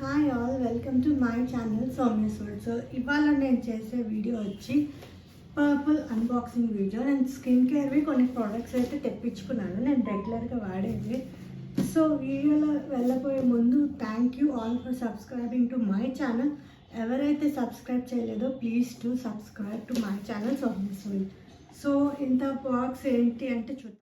Hi all, welcome to my channel Soumya's world. So ఇవాళ నేను చేసే వీడియో వచ్చి పర్పుల్ అన్బాక్సింగ్ వీడియో. నేను స్కిన్ కేర్వి కొన్ని ప్రోడక్ట్స్ అయితే తెప్పించుకున్నాను, నేను రెగ్యులర్గా వాడేది. సో వీడియోలో వెళ్ళబోయే ముందు thank you all for subscribing to my channel. ఎవరైతే సబ్స్క్రైబ్ చేయలేదో please to subscribe to my channel Soumya's world. So ఇంత బాక్స్ ఏంటి అంటే చూద్దాం.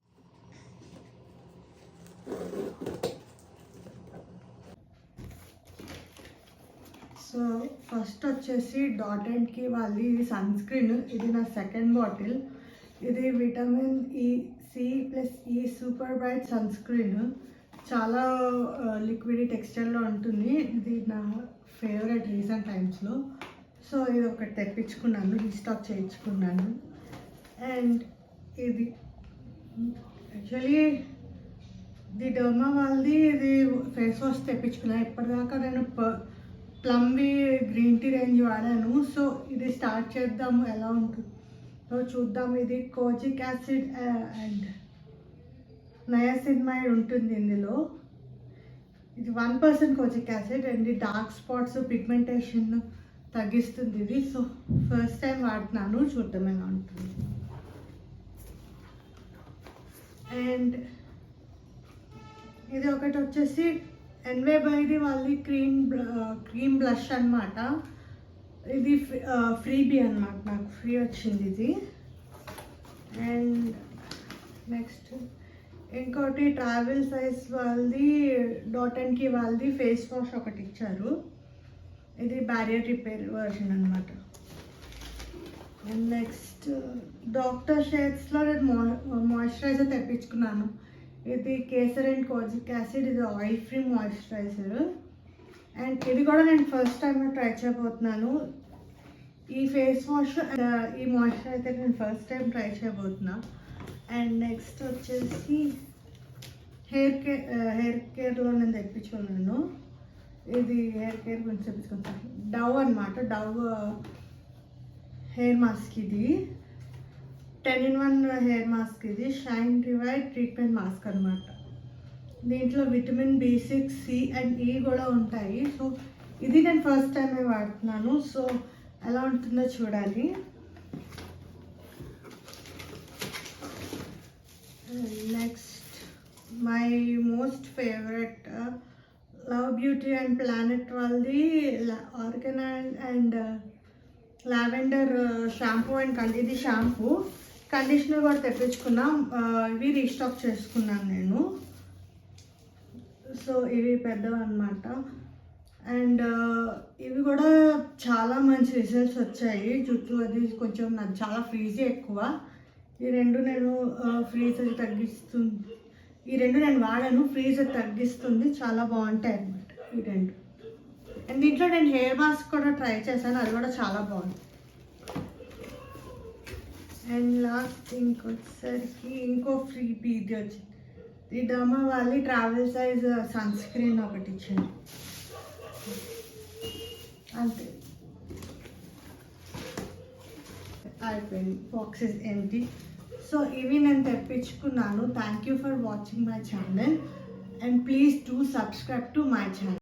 సో ఫస్ట్ వచ్చేసి డాట్ అండ్ కీ వాళ్ళది ఇది సన్ స్క్రీన్. ఇది నా సెకండ్ బాటిల్. ఇది vitamin E+E super bright sunscreen. చాలా లిక్విడ్ టెక్స్చర్లో ఉంటుంది. ఇది నా ఫేవరెట్ రీసెంట్ టైమ్స్లో. సో ఇది ఒకటి తెప్పించుకున్నాను, రీస్టాక్ చేయించుకున్నాను. అండ్ ఇది యాక్చువల్లీ ఇది డర్మా వాళ్ళది ఇది ఫేస్ వాష్ తెప్పించుకున్నాను. ఇప్పటిదాకా నేను ప్లమ్వి గ్రీన్ టీ రేంజ్ వాడాను. సో ఇది స్టార్ట్ చేద్దాము, ఎలా ఉంటుందో చూద్దాం. ఇది కోజిక్ యాసిడ్ అండ్ నయాసినమైడ్ ఉంటుంది ఇందులో. ఇది 1% kojic acid and dark spots pigmentation తగ్గిస్తుంది ఇది. సో ఫస్ట్ టైం వాడుతున్నాను, చూద్దాం ఎలా ఉంటుంది. అండ్ ఇది ఒకటి వచ్చేసి ఎన్వే బైది వాళ్ళది క్రీమ్ బ్లష్ అనమాట. ఇది ఫ్రీబీ అనమాట, నాకు ఫ్రీ వచ్చింది ఇది. అండ్ నెక్స్ట్ ఇంకోటి ట్రావెల్ సైజ్ వాళ్ళది డాట్ అండ్ కీ వాళ్ళది ఫేస్ వాష్ ఒకటి ఇచ్చారు. ఇది బ్యారియర్ రిపేర్ వర్షన్ అనమాట. అండ్ నెక్స్ట్ డాక్టర్ షేడ్స్లో నేను మాయిశ్చరైజర్ తెప్పించుకున్నాను. ఇది కేసర్ అండ్ కోజిక్ యాసిడ్. ఇది ఆయిల్ ఫ్రీ మాయిశ్చరైజర్. అండ్ ఇది కూడా నేను ఫస్ట్ టైం ట్రై చేయబోతున్నాను. ఈ ఫేస్ వాష్ ఈ మాయిశ్చరైజర్ నేను first time try చేయబోతున్నా. And next వచ్చేసి హెయిర్ కేర్లో నేను తెప్పించుకున్నాను. ఇది హెయిర్ కేర్ గురించి తెప్పించుకున్నాను. డవ్ అనమాట, డవ్ హెయిర్ మాస్క్. ఇది 10-in-1 హెయిర్ మాస్క్. ఇది షైన్ రివైవ్ ట్రీట్మెంట్ మాస్క్ అనమాట. దీంట్లో vitamin B6, C and E కూడా ఉంటాయి. సో ఇది నేను ఫస్ట్ టైమే వాడుతున్నాను. సో ఎలా ఉంటుందో చూడాలి. Next my most favourite love beauty and planet వాళ్ళది argan and lavender shampoo and ఇది షాంపూ. కండిషనర్ కూడా తెప్పించుకున్నాం. ఇవి రీస్టాక్ చేసుకున్నాను నేను. సో ఇవి పెద్దవి అనమాట. అండ్ ఇవి కూడా చాలా మంచి రిజల్ట్స్ వచ్చాయి. జుట్టు అది కొంచెం నాకు చాలా ఫ్రీజీ ఎక్కువ. ఈ రెండు నేను ఫ్రీజర్ తగ్గిస్తుంది. ఈ రెండు నేను వాడాను, ఫ్రీజర్ తగ్గిస్తుంది. చాలా బాగుంటాయి అన్నమాట ఈ రెండు. అండ్ దీంట్లో నేను హెయిర్ మాస్క్ కూడా ట్రై చేశాను, అది కూడా చాలా బాగుంది. అండ్ లాస్ట్ ఇంకొకసారికి ఇంకో ఫ్రీ ఇది వచ్చింది. ఈ డర్మా వాళ్ళి ట్రావెల్ సైజ్ సన్ స్క్రీన్ ఒకటి ఇచ్చింది. అంతే, అయిపోయింది. Boxes empty. సో ఇవి నేను తెప్పించుకున్నాను. Thank you for watching my channel and please do subscribe to my channel.